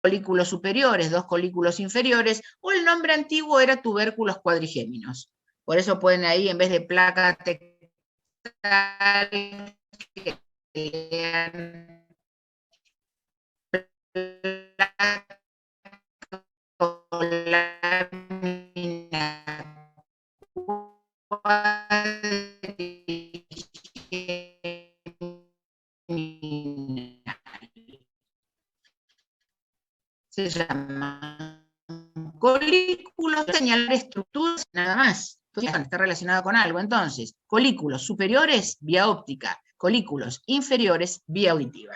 colículos superiores, 2 colículos inferiores, o el nombre antiguo era tubérculos cuadrigéminos. Por eso pueden ahí, en vez de placa tectal, que lean placa o lámina cuadrigeminal. Se llaman colículos, señalar estructuras, nada más. Está relacionado con algo. Entonces, colículos superiores, vía óptica, colículos inferiores, vía auditiva.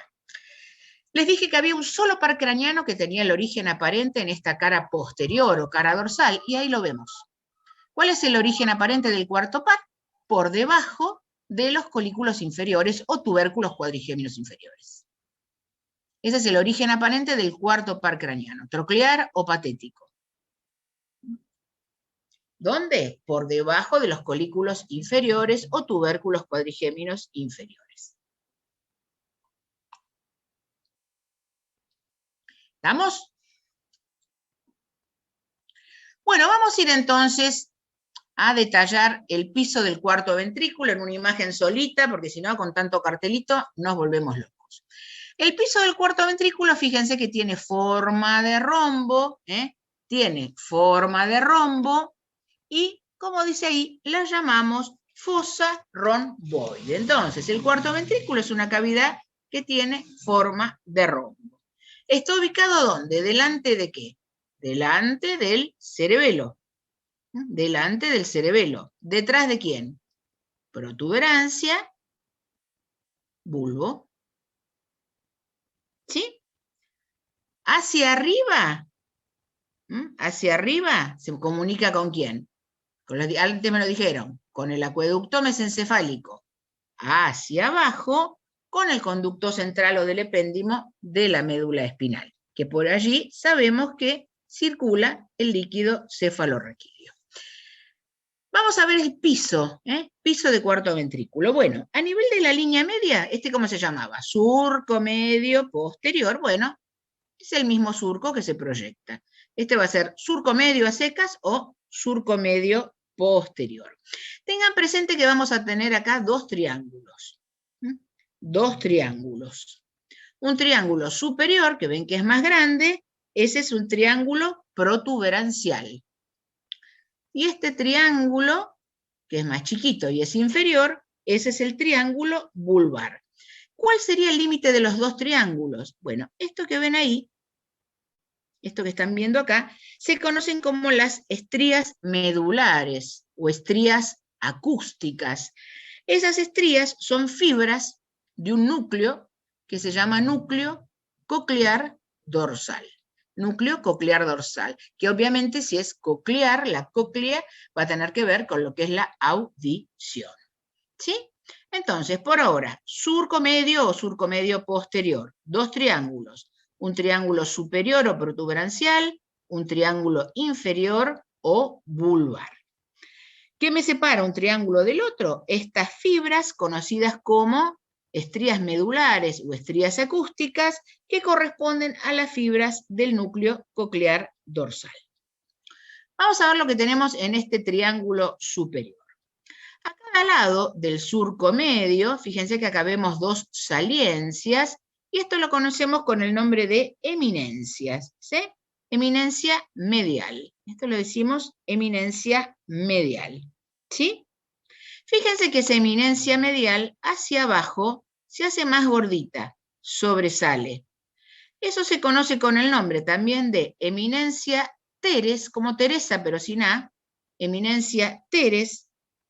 Les dije que había un solo par craneano que tenía el origen aparente en esta cara posterior o cara dorsal, y ahí lo vemos. ¿Cuál es el origen aparente del cuarto par? Por debajo de los colículos inferiores o tubérculos cuadrigéminos inferiores. Ese es el origen aparente del cuarto par craneano, troclear o patético. ¿Dónde? Por debajo de los colículos inferiores o tubérculos cuadrigéminos inferiores. ¿Estamos? Bueno, vamos a ir entonces a detallar el piso del cuarto ventrículo en una imagen solita, porque si no, con tanto cartelito, nos volvemos locos. El piso del cuarto ventrículo, fíjense que tiene forma de rombo, tiene forma de rombo, y, como dice ahí, la llamamos fosa romboide. Entonces, el cuarto ventrículo es una cavidad que tiene forma de rombo. ¿Está ubicado dónde? ¿Delante de qué? Delante del cerebelo. Delante del cerebelo. ¿Detrás de quién? Protuberancia, bulbo. ¿Sí? Hacia arriba. Hacia arriba se comunica con quién. Antes me lo dijeron, con el acueducto mesencefálico. Hacia abajo, con el conducto central o del epéndimo de la médula espinal, que por allí sabemos que circula el líquido cefalorraquídeo. Vamos a ver el piso, piso de cuarto ventrículo. Bueno, a nivel de la línea media, ¿cómo se llamaba? Surco medio posterior. Bueno, es el mismo surco que se proyecta. Va a ser surco medio a secas o surco medio posterior. Tengan presente que vamos a tener acá dos triángulos. Dos triángulos. Un triángulo superior, que ven que es más grande, ese es un triángulo protuberancial. Y este triángulo, que es más chiquito y es inferior, ese es el triángulo vulvar. ¿Cuál sería el límite de los dos triángulos? Bueno, esto que ven ahí, esto que están viendo acá, se conocen como las estrías medulares o estrías acústicas. Esas estrías son fibras de un núcleo que se llama núcleo coclear dorsal. Núcleo coclear dorsal, que obviamente si es coclear, la cóclea va a tener que ver con lo que es la audición. ¿Sí? Entonces, por ahora, surco medio o surco medio posterior, dos triángulos. Un triángulo superior o protuberancial, un triángulo inferior o vulvar. ¿Qué me separa un triángulo del otro? Estas fibras conocidas como estrías medulares o estrías acústicas que corresponden a las fibras del núcleo coclear dorsal. Vamos a ver lo que tenemos en este triángulo superior. A cada lado del surco medio, fíjense que acá vemos dos saliencias, y esto lo conocemos con el nombre de eminencias, ¿sí? Eminencia medial. Esto lo decimos eminencia medial, ¿sí? Fíjense que esa eminencia medial hacia abajo se hace más gordita, sobresale. Eso se conoce con el nombre también de eminencia teres, como Teresa pero sin A, eminencia teres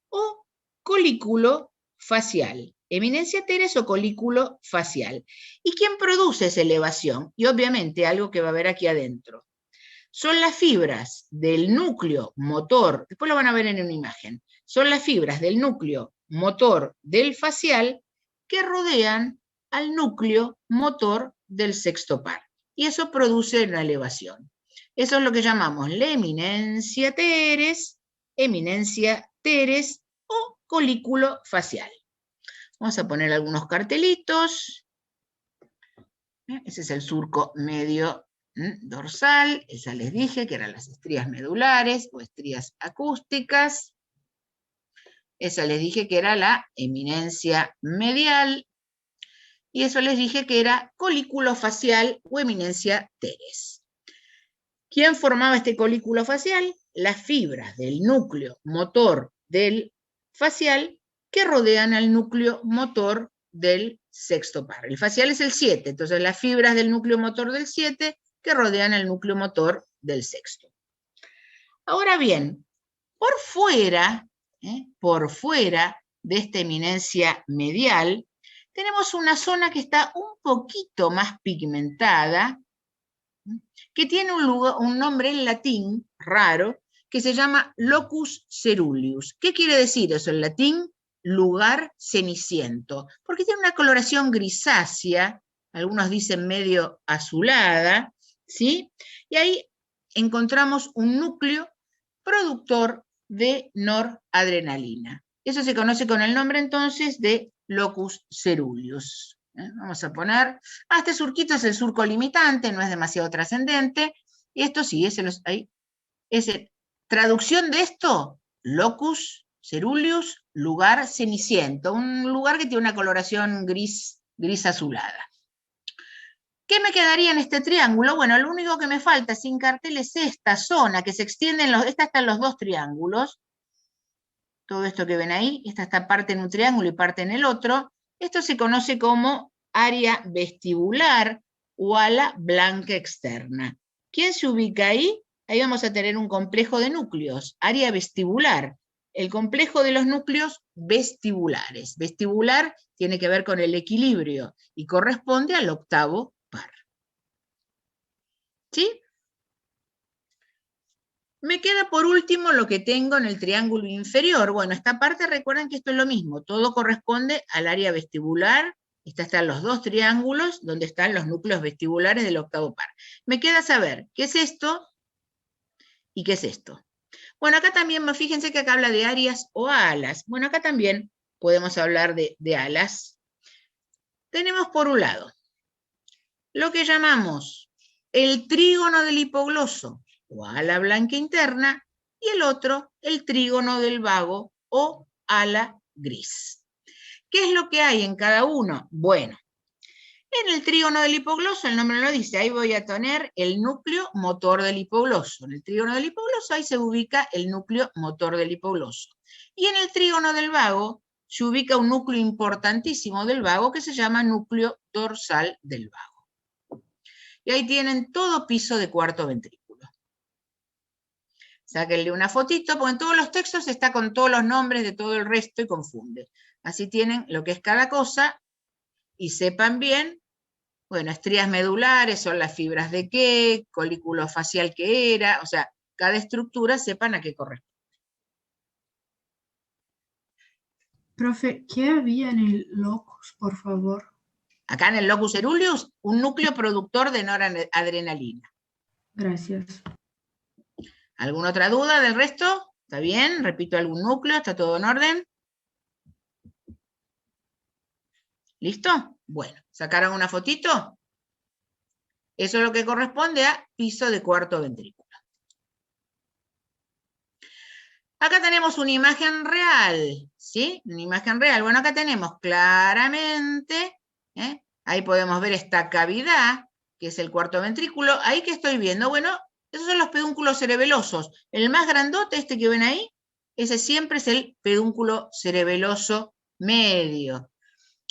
o colículo facial. Eminencia teres o colículo facial. ¿Y quién produce esa elevación? Y obviamente algo que va a haber aquí adentro. Son las fibras del núcleo motor, después lo van a ver en una imagen, son las fibras del núcleo motor del facial que rodean al núcleo motor del sexto par. Y eso produce una elevación. Eso es lo que llamamos la eminencia teres o colículo facial. Vamos a poner algunos cartelitos. Ese es el surco medio dorsal, esa les dije que eran las estrías medulares o estrías acústicas. Esa les dije que era la eminencia medial. Y eso les dije que era colículo facial o eminencia teres. ¿Quién formaba este colículo facial? Las fibras del núcleo motor del facial que rodean al núcleo motor del sexto par. El facial es el 7, entonces las fibras del núcleo motor del 7 que rodean el núcleo motor del sexto. Ahora bien, por fuera de esta eminencia medial, tenemos una zona que está un poquito más pigmentada, que tiene un nombre en latín raro, que se llama locus ceruleus. ¿Qué quiere decir eso en latín? Lugar ceniciento, porque tiene una coloración grisácea, algunos dicen medio azulada, ¿sí? Y ahí encontramos un núcleo productor de noradrenalina. Eso se conoce con el nombre entonces de locus ceruleus. Vamos a poner, este surquito es el surco limitante, no es demasiado trascendente, y esto sí, traducción de esto, locus ceruleus, lugar ceniciento, un lugar que tiene una coloración gris azulada. ¿Qué me quedaría en este triángulo? Bueno, lo único que me falta sin cartel es esta zona que se extiende, esta está en los dos triángulos, todo esto que ven ahí, esta está parte en un triángulo y parte en el otro. Esto se conoce como área vestibular o ala blanca externa. ¿Quién se ubica ahí? Ahí vamos a tener un complejo de núcleos, área vestibular, el complejo de los núcleos vestibulares. Vestibular tiene que ver con el equilibrio y corresponde al octavo par. ¿Sí? Me queda por último lo que tengo en el triángulo inferior. Bueno, esta parte recuerden que esto es lo mismo, todo corresponde al área vestibular. Están los dos triángulos donde están los núcleos vestibulares del octavo par. Me queda saber qué es esto y qué es esto. Bueno, acá también, fíjense que acá habla de áreas o alas. Bueno, acá también podemos hablar de alas. Tenemos por un lado lo que llamamos el trígono del hipogloso o ala blanca interna, y el otro, el trígono del vago o ala gris. ¿Qué es lo que hay en cada uno? Bueno, en el trígono del hipogloso, el nombre lo dice, ahí voy a tener el núcleo motor del hipogloso. En el trígono del hipogloso ahí se ubica el núcleo motor del hipogloso. Y en el trígono del vago se ubica un núcleo importantísimo del vago que se llama núcleo dorsal del vago. Y ahí tienen todo piso de cuarto ventrículo. Sáquenle una fotito, porque en todos los textos está con todos los nombres de todo el resto y confunde. Así tienen lo que es cada cosa y sepan bien, bueno, estrías medulares son las fibras de qué, colículo facial qué era, o sea, cada estructura sepan a qué corresponde. Profe, ¿qué había en el locus, por favor? Acá en el locus ceruleus, un núcleo productor de noradrenalina. Gracias. ¿Alguna otra duda del resto? ¿Está bien? Repito algún núcleo, ¿está todo en orden? ¿Listo? Bueno, ¿sacaron una fotito? Eso es lo que corresponde a piso de cuarto ventrículo. Acá tenemos una imagen real, ¿sí? Una imagen real. Bueno, acá tenemos claramente, ahí podemos ver esta cavidad, que es el cuarto ventrículo. Ahí que estoy viendo, bueno, esos son los pedúnculos cerebelosos. El más grandote, este que ven ahí, ese siempre es el pedúnculo cerebeloso medio.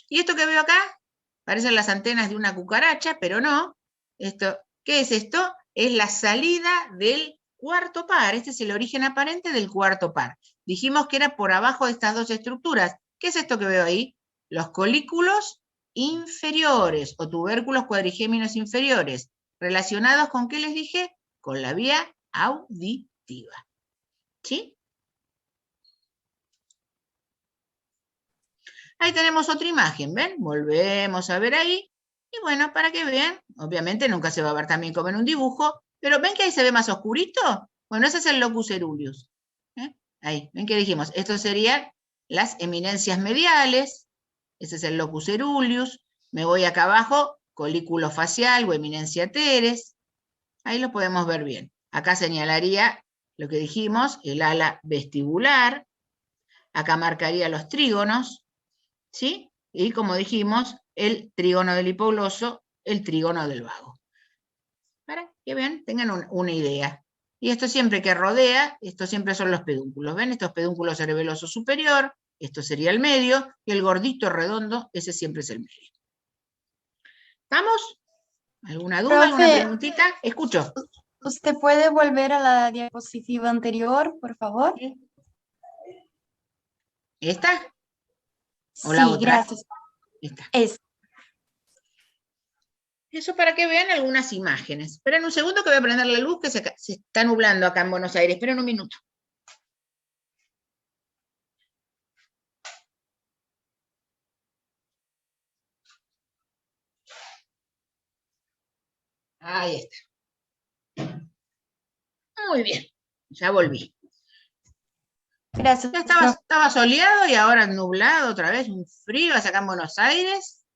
Y esto que veo acá, parecen las antenas de una cucaracha, pero no. Esto, ¿qué es esto? Es la salida del cuarto par. Este es el origen aparente del cuarto par. Dijimos que era por abajo de estas dos estructuras. ¿Qué es esto que veo ahí? Los colículos inferiores o tubérculos cuadrigéminos inferiores. ¿Relacionados con qué les dije? Con la vía auditiva. ¿Sí? Ahí tenemos otra imagen, ¿ven? Volvemos a ver ahí. Y bueno, para que vean, obviamente nunca se va a ver también como en un dibujo, pero ¿ven que ahí se ve más oscurito? Bueno, ese es el locus ceruleus. Ahí, ¿ven que dijimos? Estos serían las eminencias mediales. Ese es el locus ceruleus. Me voy acá abajo, colículo facial o eminencia teres. Ahí lo podemos ver bien. Acá señalaría lo que dijimos, el ala vestibular. Acá marcaría los trígonos, ¿sí? Y como dijimos, el trígono del hipogloso, el trígono del vago. Para que vean, tengan una idea. Y esto siempre que rodea, estos siempre son los pedúnculos. ¿Ven? Estos pedúnculos cerebeloso superior, esto sería el medio, y el gordito redondo, ese siempre es el medio. ¿Estamos? ¿Alguna duda, alguna Profe, preguntita? Escucho. ¿usted puede volver a la diapositiva anterior, por favor? ¿Esta? ¿O la Sí, otra? gracias. Esta. Es. Eso para que vean algunas imágenes. Esperen un segundo que voy a prender la luz que se está nublando acá en Buenos Aires. Esperen un minuto. Ahí está. Muy bien. Ya volví. Gracias, Ya profe. estaba soleado y ahora nublado otra vez, un frío acá en Buenos Aires.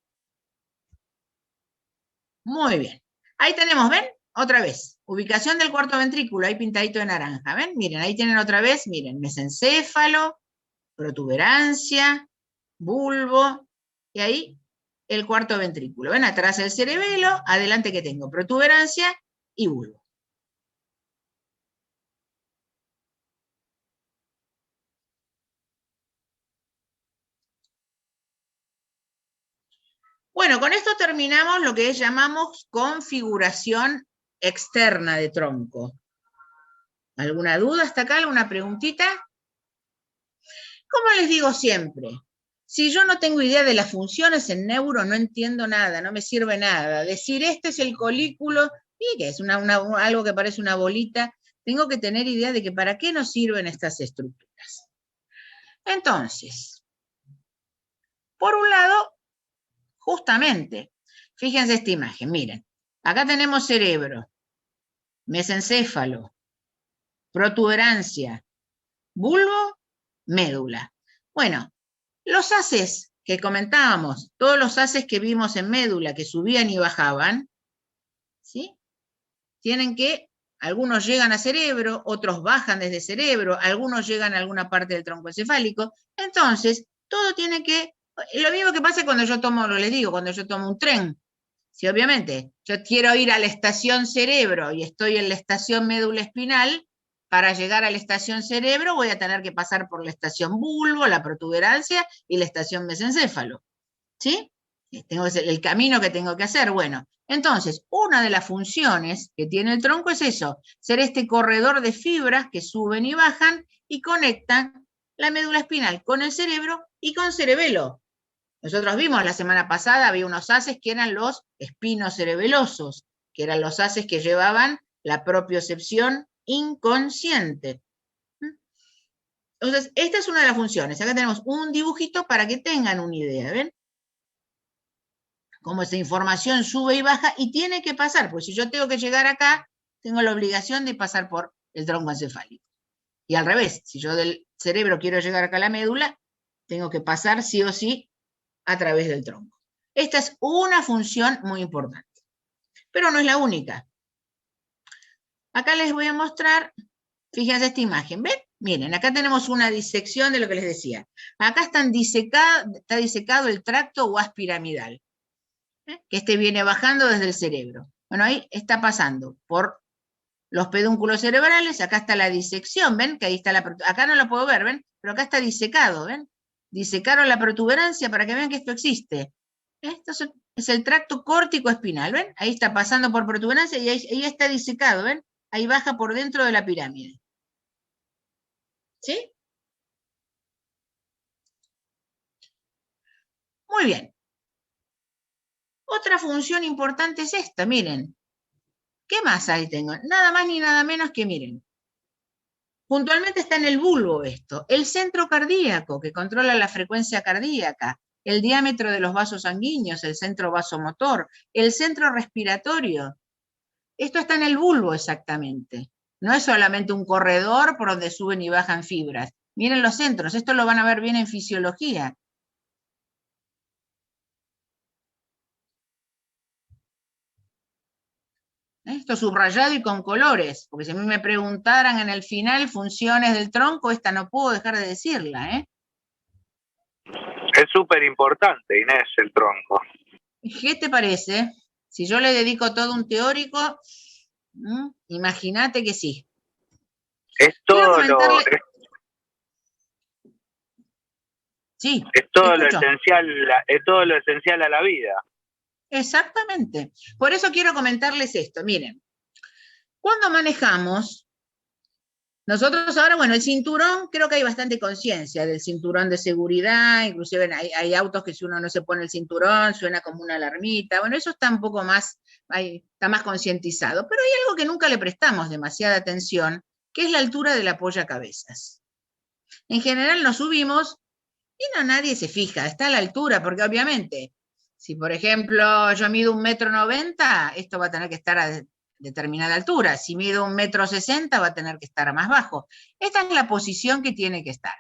Muy bien. Ahí tenemos, ¿ven? Otra vez. Ubicación del cuarto ventrículo, ahí pintadito de naranja. ¿Ven? Miren, ahí tienen otra vez, miren, mesencéfalo, protuberancia, bulbo, y ahí el cuarto ventrículo. ¿Ven? Atrás el cerebelo, adelante que tengo protuberancia y bulbo. Bueno, con esto terminamos lo que llamamos configuración externa de tronco. ¿Alguna duda hasta acá? ¿Alguna preguntita? Como les digo siempre, si yo no tengo idea de las funciones en neuro, no entiendo nada, no me sirve nada. Decir, este es el colículo, y que es algo que parece una bolita, tengo que tener idea de que para qué nos sirven estas estructuras. Entonces, por un lado, justamente, fíjense esta imagen, miren, acá tenemos cerebro, mesencéfalo, protuberancia, bulbo, médula. Bueno, los haces que comentábamos, todos los haces que vimos en médula, que subían y bajaban, ¿sí? Tienen que, algunos llegan a cerebro, otros bajan desde cerebro, algunos llegan a alguna parte del tronco encefálico. Entonces, todo tiene que, lo mismo que pasa cuando yo tomo, les digo, cuando yo tomo un tren. Si obviamente yo quiero ir a la estación cerebro y estoy en la estación médula espinal, para llegar a la estación cerebro voy a tener que pasar por la estación bulbo, la protuberancia y la estación mesencéfalo. ¿Sí? Tengo el camino que tengo que hacer. Bueno, entonces, una de las funciones que tiene el tronco es eso, ser este corredor de fibras que suben y bajan y conectan la médula espinal con el cerebro y con cerebelo. Nosotros vimos la semana pasada, había unos haces que eran los espinos cerebelosos, que eran los haces que llevaban la propiocepción inconsciente. Entonces, esta es una de las funciones. Acá tenemos un dibujito para que tengan una idea, ¿ven? Cómo esa información sube y baja y tiene que pasar, porque si yo tengo que llegar acá, tengo la obligación de pasar por el tronco encefálico. Y al revés, si yo del cerebro quiero llegar acá a la médula, tengo que pasar sí o sí a través del tronco. Esta es una función muy importante, pero no es la única. Acá les voy a mostrar, fíjense esta imagen, ¿ven? Miren, acá tenemos una disección de lo que les decía. Acá está disecado el tracto guas piramidal, que este viene bajando desde el cerebro. Bueno, ahí está pasando por los pedúnculos cerebrales, acá está la disección, ¿ven? Que ahí está acá no lo puedo ver, ¿ven? Pero acá está disecado, ¿ven? Disecaron la protuberancia para que vean que esto existe. Esto es el tracto córtico espinal, ¿ven? Ahí está pasando por protuberancia y ahí está disecado, ¿ven? Ahí baja por dentro de la pirámide. ¿Sí? Muy bien. Otra función importante es esta, miren. ¿Qué más ahí tengo? Nada más ni nada menos que, miren, puntualmente está en el bulbo esto, el centro cardíaco que controla la frecuencia cardíaca, el diámetro de los vasos sanguíneos, el centro vasomotor, el centro respiratorio. Esto está en el bulbo exactamente. No es solamente un corredor por donde suben y bajan fibras. Miren los centros, esto lo van a ver bien en fisiología. Esto subrayado y con colores, porque si a mí me preguntaran en el final funciones del tronco, esta no puedo dejar de decirla, ¿eh? Es súper importante, Inés, el tronco. ¿Qué te parece? Si yo le dedico todo un teórico, imagínate que sí. Es todo lo, sí, es todo lo esencial, es todo lo esencial a la vida. Exactamente. Por eso quiero comentarles esto. Miren, cuando manejamos, nosotros ahora, bueno, el cinturón, creo que hay bastante conciencia del cinturón de seguridad, inclusive hay autos que si uno no se pone el cinturón, suena como una alarmita, bueno, eso está un poco más, está más concientizado, pero hay algo que nunca le prestamos demasiada atención, que es la altura del apoyacabezas. En general nos subimos y no nadie se fija, está a la altura, porque obviamente, si por ejemplo yo mido 1,90 m, esto va a tener que estar a determinada altura. Si mido 1,60 m va a tener que estar más bajo. Esta es la posición que tiene que estar.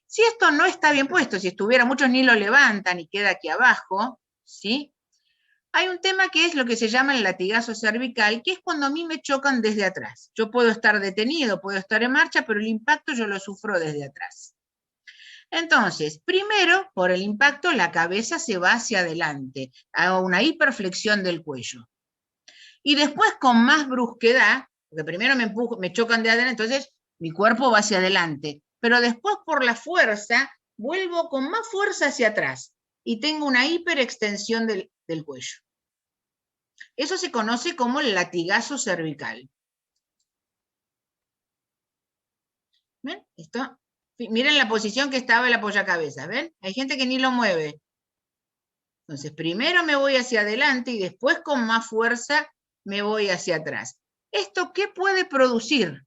Si esto no está bien puesto, si estuviera, muchos ni lo levantan y queda aquí abajo, ¿sí? Hay un tema que es lo que se llama el latigazo cervical, que es cuando a mí me chocan desde atrás. Yo puedo estar detenido, puedo estar en marcha, pero el impacto yo lo sufro desde atrás. Entonces, primero, por el impacto, la cabeza se va hacia adelante, hago una hiperflexión del cuello. Y después, con más brusquedad, porque primero me chocan de adelante, entonces mi cuerpo va hacia adelante, pero después por la fuerza, vuelvo con más fuerza hacia atrás y tengo una hiperextensión del cuello. Eso se conoce como el latigazo cervical. ¿Ven? Esto, miren la posición que estaba el apoyacabezas, ¿ven? Hay gente que ni lo mueve. Entonces, primero me voy hacia adelante y después con más fuerza me voy hacia atrás. ¿Esto qué puede producir?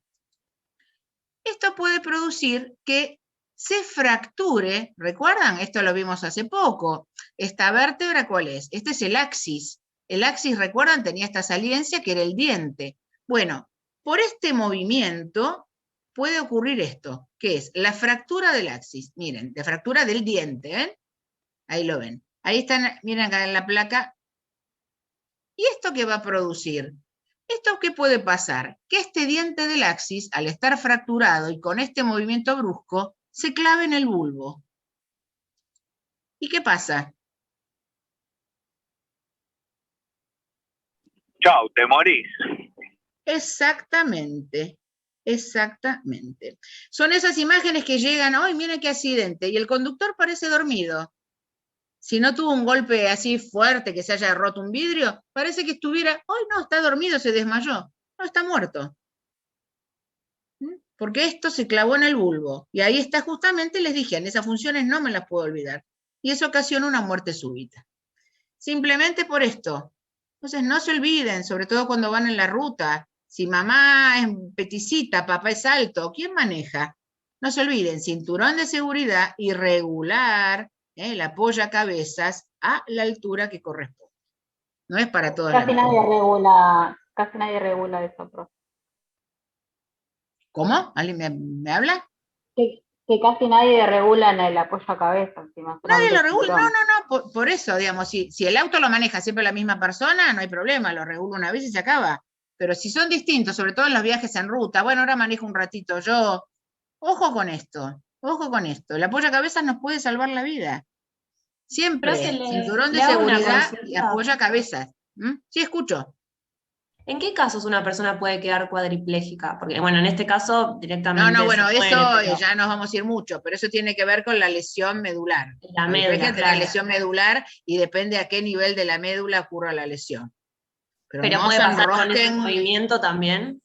Esto puede producir que se fracture, ¿recuerdan? Esto lo vimos hace poco. Esta vértebra, ¿cuál es? Este es el axis. El axis, ¿recuerdan? Tenía esta saliencia que era el diente. Bueno, por este movimiento puede ocurrir esto, que es la fractura del axis. Miren, la fractura del diente, ¿ven? Ahí lo ven. Ahí están, miren acá en la placa. ¿Y esto qué va a producir? ¿Esto qué puede pasar? Que este diente del axis, al estar fracturado y con este movimiento brusco, se clave en el bulbo. ¿Y qué pasa? Chau, te morís. Exactamente, exactamente. Son esas imágenes que llegan, ¡ay, miren qué accidente! Y el conductor parece dormido. Si no tuvo un golpe así fuerte que se haya roto un vidrio, parece que estuviera, ¡ay, no, está dormido, se desmayó! No, está muerto. Porque esto se clavó en el bulbo. Y ahí está justamente, les dije, en esas funciones no me las puedo olvidar. Y eso ocasiona una muerte súbita. Simplemente por esto. Entonces no se olviden, sobre todo cuando van en la ruta, si mamá es peticita, papá es alto, ¿quién maneja? No se olviden, cinturón de seguridad y regular el apoyacabezas a la altura que corresponde. No es para toda la vida. Casi nadie regula eso, profe. ¿Cómo? ¿Alguien me habla? Que casi nadie regula en el apoyacabezas. Nadie lo regula, no, por eso, digamos, si el auto lo maneja siempre la misma persona, no hay problema, lo regula una vez y se acaba. Pero si son distintos, sobre todo en los viajes en ruta, bueno, ahora manejo un ratito yo, ojo con esto, el apoyacabezas nos puede salvar la vida. Siempre, cinturón de seguridad y apoyacabezas. Sí, escucho. ¿En qué casos una persona puede quedar cuadripléjica? Porque, bueno, en este caso directamente. No, bueno, se muere, eso pero ya nos vamos a ir mucho, pero eso tiene que ver con la lesión medular. La médula, claro. La lesión medular y depende a qué nivel de la médula ocurra la lesión. Pero no puede pasar con ese movimiento también.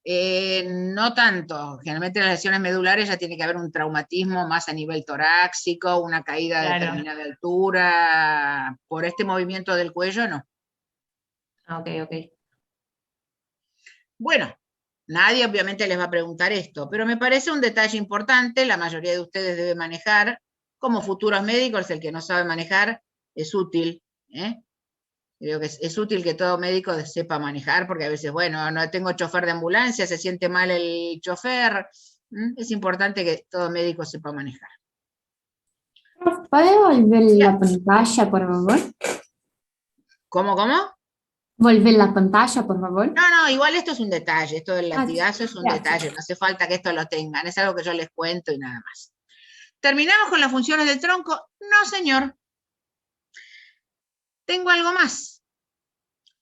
No tanto. Generalmente en las lesiones medulares ya tiene que haber un traumatismo más a nivel torácico, una caída de determinada altura. Por este movimiento del cuello, no. Ok. Bueno, nadie obviamente les va a preguntar esto, pero me parece un detalle importante, la mayoría de ustedes debe manejar, como futuros médicos, el que no sabe manejar es útil, Creo que es útil que todo médico sepa manejar, porque a veces, bueno, no tengo chofer de ambulancia, se siente mal el chofer, es importante que todo médico sepa manejar. ¿Puede volver la pantalla, por favor? ¿Cómo? Volver la pantalla, por favor. No, igual esto es un detalle, esto del latigazo es un gracias. detalle, no hace falta que esto lo tengan, es algo que yo les cuento y nada más. ¿Terminamos con las funciones del tronco? No, señor. Tengo algo más.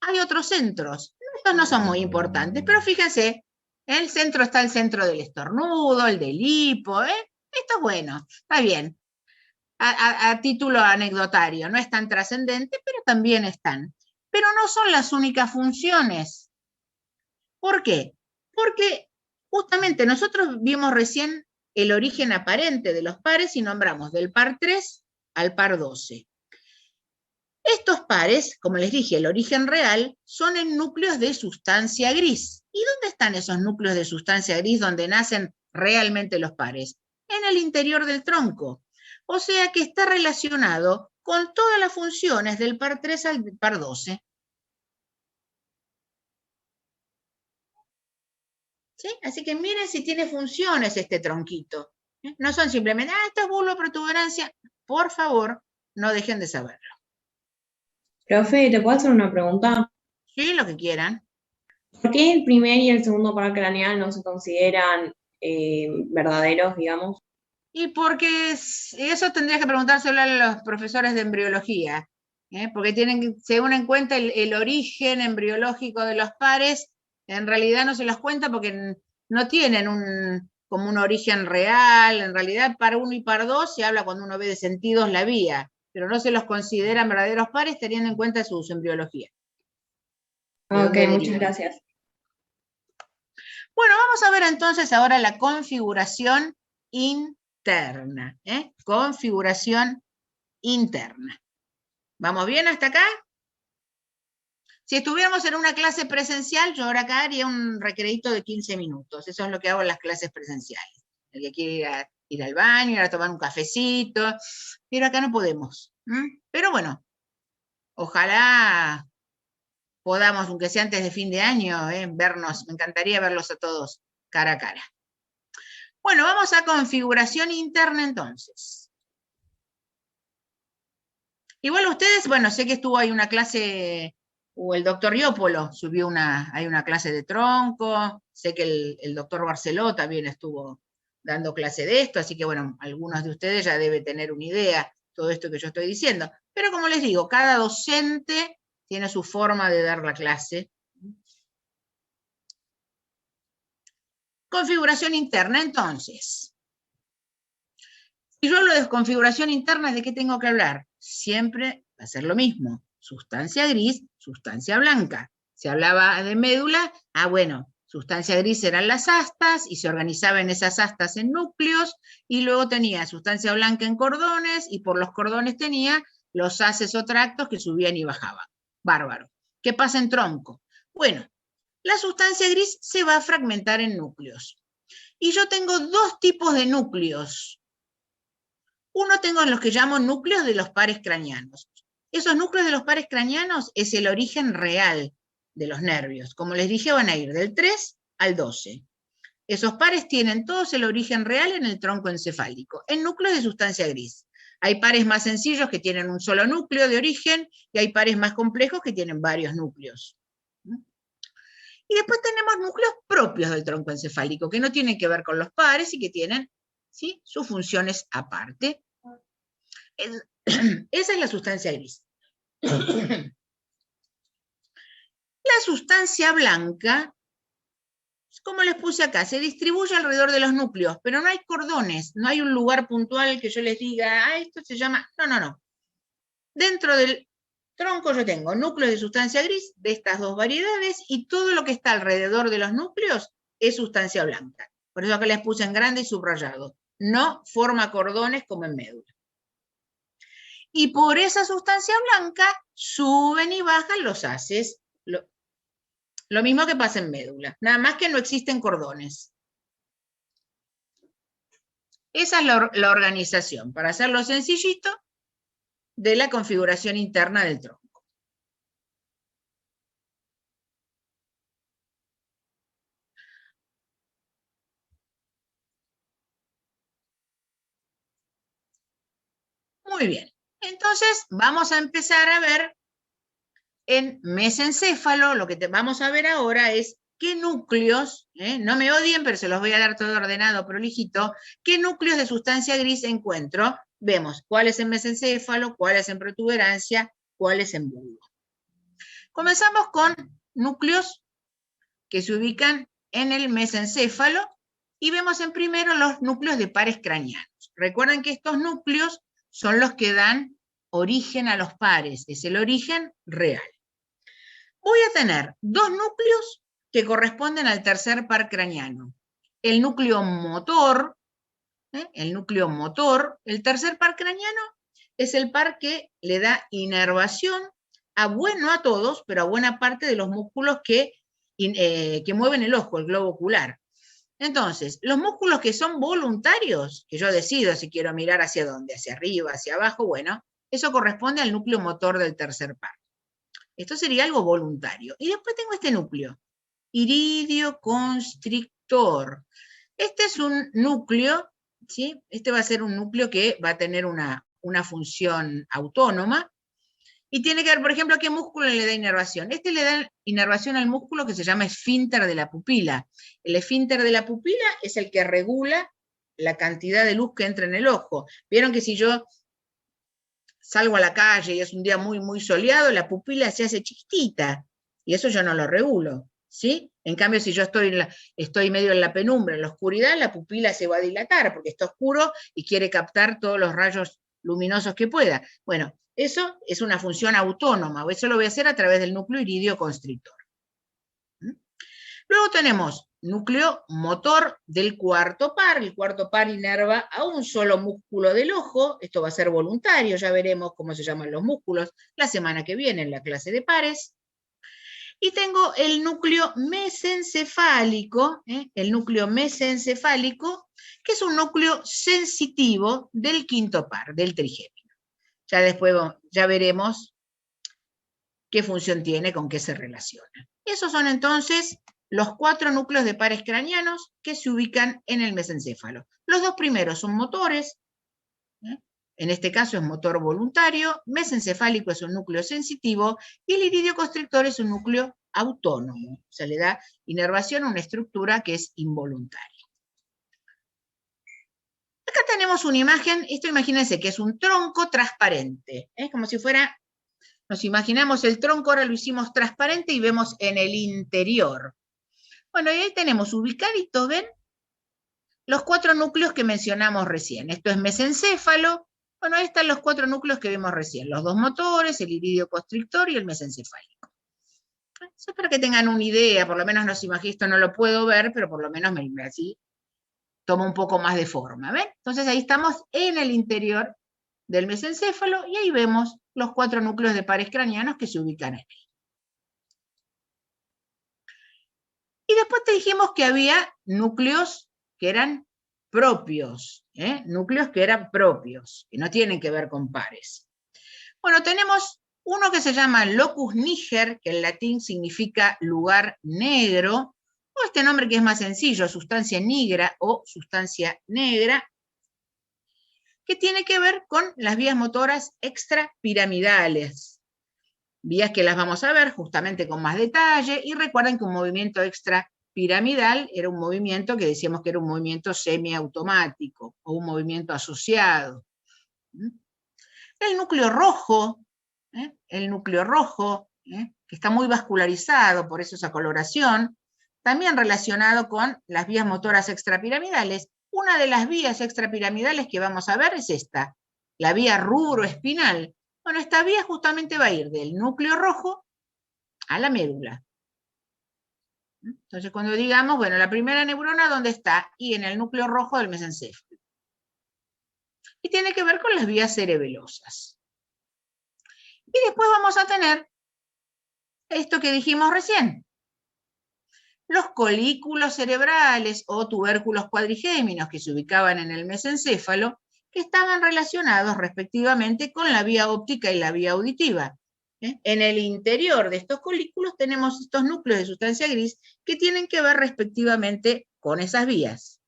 Hay otros centros. Estos no son muy importantes, pero fíjense, en el centro está el centro del estornudo, el del hipo, ¿eh? Esto es bueno, está bien. A título anecdotario, no es tan trascendente, pero también están. Pero no son las únicas funciones. ¿Por qué? Porque justamente nosotros vimos recién el origen aparente de los pares y nombramos del par 3 al par 12. Estos pares, como les dije, el origen real, son en núcleos de sustancia gris. ¿Y dónde están esos núcleos de sustancia gris donde nacen realmente los pares? En el interior del tronco. O sea que está relacionado con todas las funciones del par 3 al par 12. ¿Sí? Así que miren si tiene funciones este tronquito. No son simplemente, esto es bulbo protuberancia. Por favor, no dejen de saberlo. Profe, ¿te puedo hacer una pregunta? Sí, lo que quieran. ¿Por qué el primer y el segundo par craneal no se consideran verdaderos, digamos? Y porque eso tendrías que preguntárselo a los profesores de embriología, porque se unen en cuenta el origen embriológico de los pares, en realidad no se los cuenta porque no tienen como un origen real, en realidad par 1 y par 2 se habla cuando uno ve de sentidos la vía, pero no se los consideran verdaderos pares teniendo en cuenta su uso en embriología. Ok, muchas gracias. Bueno, vamos a ver entonces ahora la configuración interna. Configuración interna. ¿Vamos bien hasta acá? Si estuviéramos en una clase presencial, yo ahora acá haría un recreito de 15 minutos. Eso es lo que hago en las clases presenciales. El que quiere ir al baño, ir a tomar un cafecito, pero acá no podemos. Pero bueno, ojalá podamos, aunque sea antes de fin de año, vernos. Me encantaría verlos a todos cara a cara. Bueno, vamos a configuración interna entonces. Igual ustedes, bueno, sé que estuvo ahí una clase, o el doctor Iópolo subió hay una clase de tronco, sé que el doctor Barceló también estuvo dando clase de esto, así que bueno, algunos de ustedes ya deben tener una idea todo esto que yo estoy diciendo. Pero como les digo, cada docente tiene su forma de dar la clase. Configuración interna, entonces. Si yo hablo de configuración interna, ¿de qué tengo que hablar? Siempre va a ser lo mismo. Sustancia gris, sustancia blanca. Se hablaba de médula, bueno, sustancia gris eran las astas y se organizaban esas astas en núcleos y luego tenía sustancia blanca en cordones y por los cordones tenía los haces o tractos que subían y bajaban. Bárbaro. ¿Qué pasa en tronco? Bueno, la sustancia gris se va a fragmentar en núcleos. Y yo tengo dos tipos de núcleos. Uno tengo los que llamo núcleos de los pares craneanos. Esos núcleos de los pares craneanos es el origen real de los nervios. Como les dije, van a ir del 3 al 12. Esos pares tienen todos el origen real en el tronco encefálico, en núcleos de sustancia gris. Hay pares más sencillos que tienen un solo núcleo de origen y hay pares más complejos que tienen varios núcleos. Y después tenemos núcleos propios del tronco encefálico, que no tienen que ver con los pares y que tienen, ¿sí?, sus funciones aparte. Esa es la sustancia gris. La sustancia blanca, como les puse acá, se distribuye alrededor de los núcleos, pero no hay cordones, no hay un lugar puntual que yo les diga, esto se llama... No. Dentro del tronco yo tengo núcleos de sustancia gris de estas dos variedades y todo lo que está alrededor de los núcleos es sustancia blanca. Por eso acá les puse en grande y subrayado. No forma cordones como en médula. Y por esa sustancia blanca suben y bajan los haces. Lo mismo que pasa en médula, nada más que no existen cordones. Esa es la organización, para hacerlo sencillito, de la configuración interna del tronco. Muy bien, entonces vamos a empezar a ver en mesencéfalo, lo que vamos a ver ahora es qué núcleos, no me odien, pero se los voy a dar todo ordenado, prolijito, qué núcleos de sustancia gris encuentro. Vemos cuál es en mesencéfalo, cuál es en protuberancia, cuál es en bulbo. Comenzamos con núcleos que se ubican en el mesencéfalo y vemos en primero los núcleos de pares craneanos. Recuerden que estos núcleos son los que dan origen a los pares, es el origen real. Voy a tener dos núcleos que corresponden al tercer par craneano. El núcleo motor, el tercer par craneano es el par que le da inervación no a todos, pero a buena parte de los músculos que mueven el ojo, el globo ocular. Entonces, los músculos que son voluntarios, que yo decido si quiero mirar hacia dónde, hacia arriba, hacia abajo, bueno, eso corresponde al núcleo motor del tercer par. Esto sería algo voluntario. Y después tengo este núcleo, iridio constrictor. Este es un núcleo, ¿sí? Este va a ser un núcleo que va a tener una función autónoma, y tiene que ver, por ejemplo, a qué músculo le da inervación. Este le da inervación al músculo que se llama esfínter de la pupila. El esfínter de la pupila es el que regula la cantidad de luz que entra en el ojo. Vieron que si yo salgo a la calle y es un día muy, muy soleado, la pupila se hace chiquitita, y eso yo no lo regulo, ¿sí? En cambio, si yo estoy medio en la penumbra, en la oscuridad, la pupila se va a dilatar, porque está oscuro y quiere captar todos los rayos luminosos que pueda. Bueno, eso es una función autónoma, o eso lo voy a hacer a través del núcleo iridio constrictor. Luego tenemos núcleo motor del cuarto par. El cuarto par inerva a un solo músculo del ojo. Esto va a ser voluntario, ya veremos cómo se llaman los músculos la semana que viene en la clase de pares. Y tengo el núcleo mesencefálico, el núcleo mesencefálico, que es un núcleo sensitivo del quinto par, del trigémino. Ya después ya veremos qué función tiene, con qué se relaciona. Esos son entonces los 4 núcleos de pares craneanos que se ubican en el mesencéfalo. Los dos primeros son motores, en este caso es motor voluntario, mesencefálico es un núcleo sensitivo, y el iridio constrictor es un núcleo autónomo, o sea, le da inervación a una estructura que es involuntaria. Acá tenemos una imagen, esto imagínense que es un tronco transparente, como si fuera, nos imaginamos el tronco, ahora lo hicimos transparente y vemos en el interior. Bueno, y ahí tenemos ubicaditos, ¿ven? Los 4 núcleos que mencionamos recién. Esto es mesencéfalo. Bueno, ahí están los 4 núcleos que vimos recién, los dos motores, el iridio constrictor y el mesencefálico. Eso es para que tengan una idea, por lo menos no se imagina, esto no lo puedo ver, pero por lo menos así toma un poco más de forma, ¿ven? Entonces ahí estamos en el interior del mesencéfalo y ahí vemos los 4 núcleos de pares craneanos que se ubican en él. Y después te dijimos que había núcleos que eran propios, núcleos que eran propios, que no tienen que ver con pares. Bueno, tenemos uno que se llama locus niger, que en latín significa lugar negro, o este nombre que es más sencillo, sustancia nigra o sustancia negra, que tiene que ver con las vías motoras extrapiramidales. Vías que las vamos a ver justamente con más detalle, y recuerden que un movimiento extrapiramidal era un movimiento que decíamos que era un movimiento semiautomático, o un movimiento asociado. El núcleo rojo, que está muy vascularizado, por eso esa coloración, también relacionado con las vías motoras extrapiramidales. Una de las vías extrapiramidales que vamos a ver es esta, la vía rubroespinal. Bueno, esta vía justamente va a ir del núcleo rojo a la médula. Entonces, cuando digamos, bueno, la primera neurona, ¿dónde está? Y en el núcleo rojo del mesencéfalo. Y tiene que ver con las vías cerebelosas. Y después vamos a tener esto que dijimos recién. Los colículos cerebrales o tubérculos cuadrigéminos que se ubicaban en el mesencéfalo, que estaban relacionados respectivamente con la vía óptica y la vía auditiva. En el interior de estos colículos tenemos estos núcleos de sustancia gris que tienen que ver respectivamente con esas vías.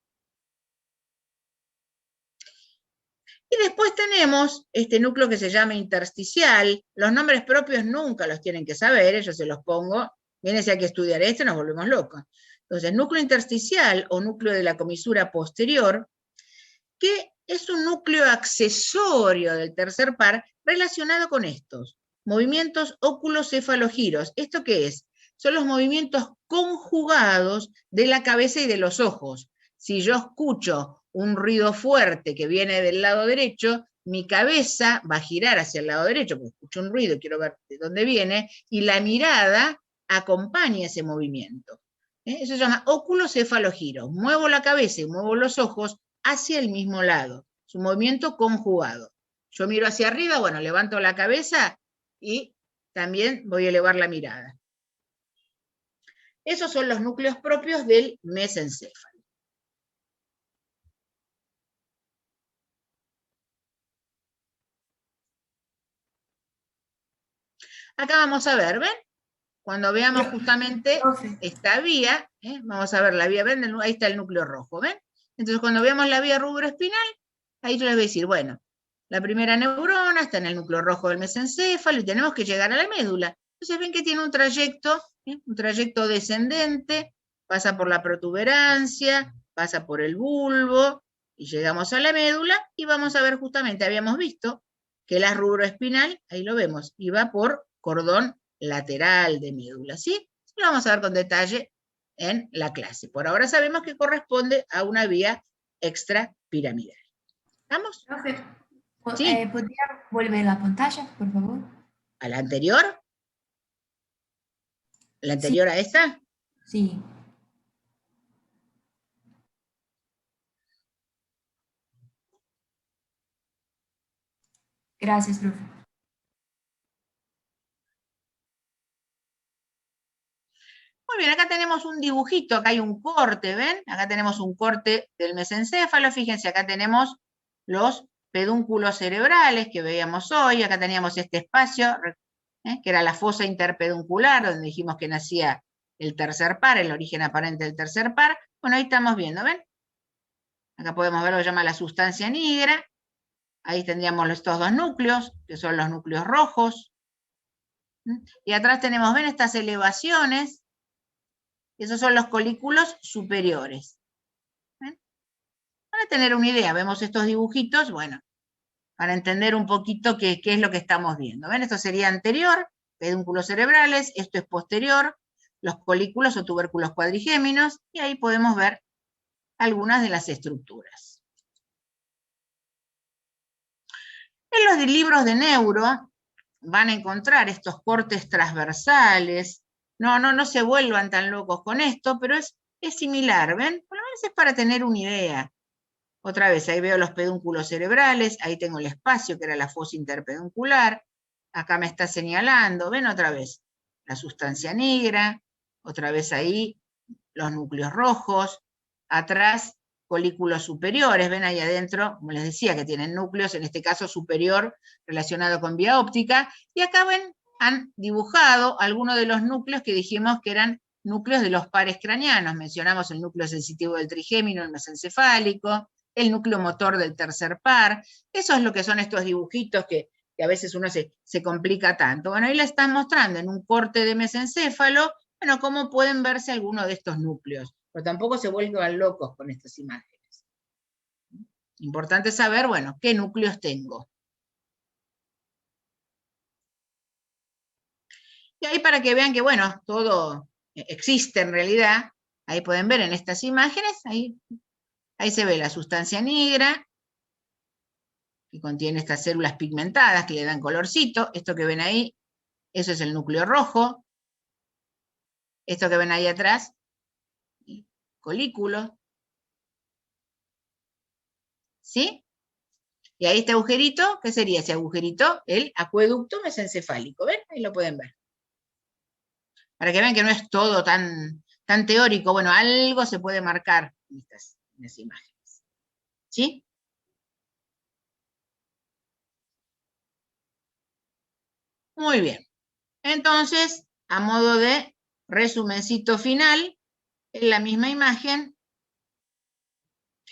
Y después tenemos este núcleo que se llama intersticial. Los nombres propios nunca los tienen que saber, yo se los pongo. Viene si hay que estudiar esto, nos volvemos locos. Entonces, núcleo intersticial o núcleo de la comisura posterior, que es un núcleo accesorio del tercer par relacionado con estos movimientos óculo-cefalogiros. ¿Esto qué es? Son los movimientos conjugados de la cabeza y de los ojos. Si yo escucho un ruido fuerte que viene del lado derecho, mi cabeza va a girar hacia el lado derecho, porque escucho un ruido y quiero ver de dónde viene, y la mirada acompaña ese movimiento. Eso se llama óculo-cefalogiro. Muevo la cabeza y muevo los ojos hacia el mismo lado. Es un movimiento conjugado. Yo miro hacia arriba, bueno, levanto la cabeza y también voy a elevar la mirada. Esos son los núcleos propios del mesencéfalo. Acá vamos a ver, ¿ven? Cuando veamos justamente esta vía, vamos a ver la vía, ¿ven? Ahí está el núcleo rojo, ¿ven? Entonces cuando veamos la vía rubroespinal, ahí yo les voy a decir, bueno, la primera neurona está en el núcleo rojo del mesencéfalo y tenemos que llegar a la médula. Entonces ven que tiene un trayecto descendente, pasa por la protuberancia, pasa por el bulbo, y llegamos a la médula, y vamos a ver justamente, habíamos visto que la rubroespinal, ahí lo vemos, y va por cordón lateral de médula, ¿sí? Lo vamos a ver con detalle en la clase. Por ahora sabemos que corresponde a una vía extrapiramidal. ¿Vamos? Profe, Sí. ¿podría volver la pantalla, por favor? ¿A la anterior? ¿La anterior a esta? Sí. Gracias, profe. Muy bien, acá tenemos un dibujito, acá hay un corte, ¿ven? Acá tenemos un corte del mesencéfalo, fíjense, acá tenemos los pedúnculos cerebrales que veíamos hoy, acá teníamos este espacio, que era la fosa interpeduncular, donde dijimos que nacía el tercer par, el origen aparente del tercer par. Bueno, ahí estamos viendo, ¿ven? Acá podemos ver lo que se llama la sustancia negra, ahí tendríamos estos dos núcleos, que son los núcleos rojos, y atrás tenemos, ¿ven? Estas elevaciones. Esos son los colículos superiores. ¿Ven? Para tener una idea, vemos estos dibujitos, bueno, para entender un poquito qué es lo que estamos viendo. ¿Ven? Esto sería anterior, pedúnculos cerebrales, esto es posterior, los colículos o tubérculos cuadrigéminos, y ahí podemos ver algunas de las estructuras. En los libros de neuro van a encontrar estos cortes transversales. No se vuelvan tan locos con esto, pero es similar, ¿ven? Por lo menos es para tener una idea. Otra vez, ahí veo los pedúnculos cerebrales, ahí tengo el espacio, que era la fosa interpeduncular, acá me está señalando, ¿ven? Otra vez, la sustancia negra, otra vez ahí, los núcleos rojos, atrás, colículos superiores, ven ahí adentro, como les decía, que tienen núcleos, en este caso superior, relacionado con vía óptica, y acá ven, han dibujado algunos de los núcleos que dijimos que eran núcleos de los pares craneanos. Mencionamos el núcleo sensitivo del trigémino, el mesencefálico, el núcleo motor del tercer par. Eso es lo que son estos dibujitos que a veces uno se complica tanto. Bueno, ahí le están mostrando en un corte de mesencéfalo, bueno, cómo pueden verse algunos de estos núcleos. Pero tampoco se vuelvan locos con estas imágenes. Importante saber, bueno, qué núcleos tengo. Y ahí para que vean que, bueno, todo existe en realidad, ahí pueden ver en estas imágenes, ahí se ve la sustancia negra, que contiene estas células pigmentadas que le dan colorcito. Esto que ven ahí, eso es el núcleo rojo. Esto que ven ahí atrás, colículo. ¿Sí? Y ahí este agujerito, ¿qué sería ese agujerito? El acueducto mesencefálico, ¿ven? Ahí lo pueden ver. Para que vean que no es todo tan teórico, bueno, algo se puede marcar en estas imágenes. ¿Sí? Muy bien. Entonces, a modo de resumencito final, en la misma imagen,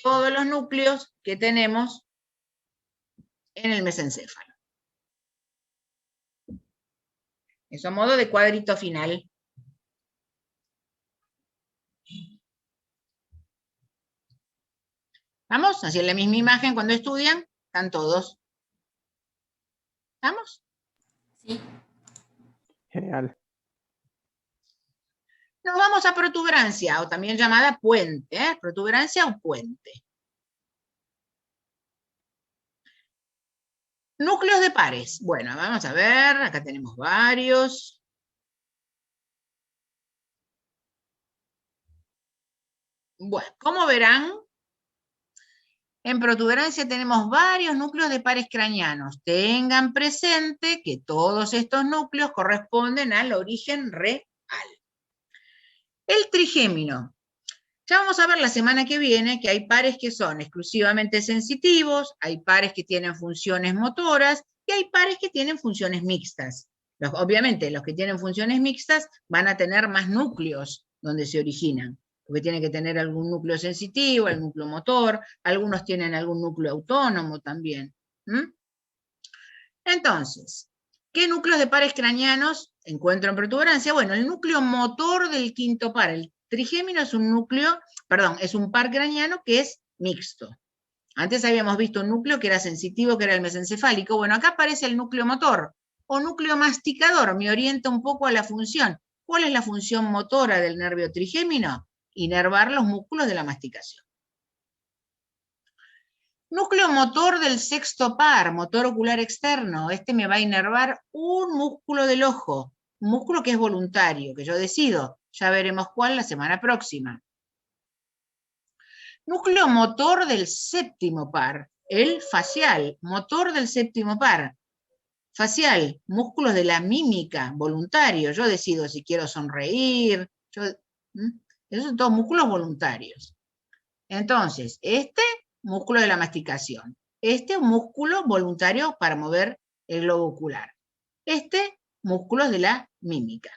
todos los núcleos que tenemos en el mesencéfalo. Eso a modo de cuadrito final. ¿Vamos? Así en la misma imagen cuando estudian, están todos. ¿Vamos? Sí. Genial. Nos vamos a protuberancia, o también llamada puente, ¿eh? Protuberancia o puente. Núcleos de pares. Bueno, vamos a ver, acá tenemos varios. Bueno, como verán, en protuberancia tenemos varios núcleos de pares craneanos. Tengan presente que todos estos núcleos corresponden al origen real. El trigémino. Ya vamos a ver la semana que viene que hay pares que son exclusivamente sensitivos, hay pares que tienen funciones motoras y hay pares que tienen funciones mixtas. Obviamente, los que tienen funciones mixtas van a tener más núcleos donde se originan, porque tienen que tener algún núcleo sensitivo, el núcleo motor, algunos tienen algún núcleo autónomo también. Entonces, ¿qué núcleos de pares craneanos encuentro en protuberancia? Bueno, el núcleo motor del quinto par, el trigémino es un núcleo, perdón, es un par craneano que es mixto. Antes habíamos visto un núcleo que era sensitivo, que era el mesencefálico. Bueno, acá aparece el núcleo motor o núcleo masticador, me orienta un poco a la función. ¿Cuál es la función motora del nervio trigémino? Inervar los músculos de la masticación. Núcleo motor del sexto par, motor ocular externo. Este me va a inervar un músculo del ojo, un músculo que es voluntario, que yo decido. Ya veremos cuál la semana próxima. Núcleo motor del séptimo par, el facial, motor del séptimo par. Facial, músculos de la mímica, voluntario. Yo decido si quiero sonreír. Esos son todos músculos voluntarios. Entonces, este músculo de la masticación. Este músculo voluntario para mover el globo ocular. Este, músculos de la mímica.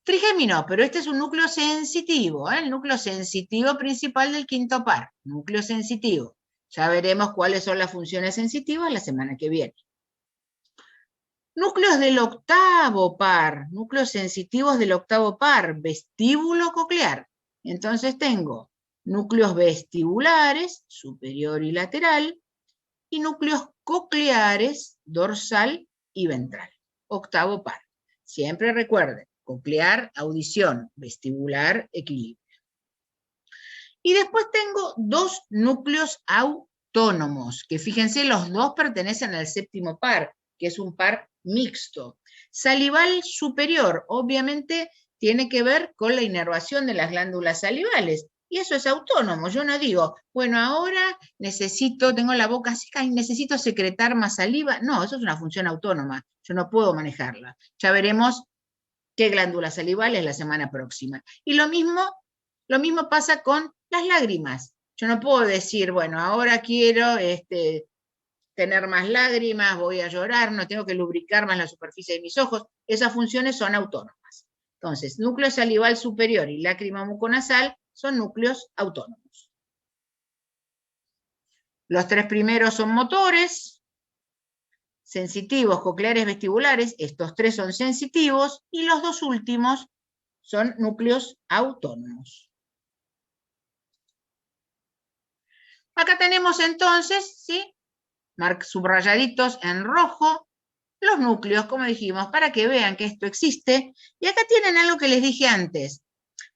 Trigémino, pero este es un núcleo sensitivo, el núcleo sensitivo principal del quinto par. Núcleo sensitivo. Ya veremos cuáles son las funciones sensitivas la semana que viene. Núcleos del octavo par, núcleos sensitivos del octavo par, vestíbulo coclear. Entonces tengo núcleos vestibulares, superior y lateral, y núcleos cocleares, dorsal y ventral. Octavo par. Siempre recuerden, coclear, audición, vestibular, equilibrio. Y después tengo dos núcleos autónomos, que fíjense, los dos pertenecen al séptimo par, que es un par mixto. Salival superior, obviamente, tiene que ver con la inervación de las glándulas salivales, y eso es autónomo. Yo no digo, bueno, ahora tengo la boca seca y necesito secretar más saliva. No, eso es una función autónoma, yo no puedo manejarla. Ya veremos qué glándulas salivales la semana próxima. Y lo mismo pasa con las lágrimas. Yo no puedo decir, bueno, ahora quiero tener más lágrimas, voy a llorar, no tengo que lubricar más la superficie de mis ojos. Esas funciones son autónomas. Entonces, núcleo salival superior y lágrima muconasal son núcleos autónomos. Los tres primeros son motores, sensitivos, cocleares, vestibulares. Estos tres son sensitivos y los dos últimos son núcleos autónomos. Acá tenemos entonces, ¿sí?, subrayaditos en rojo, los núcleos, como dijimos, para que vean que esto existe. Y acá tienen algo que les dije antes.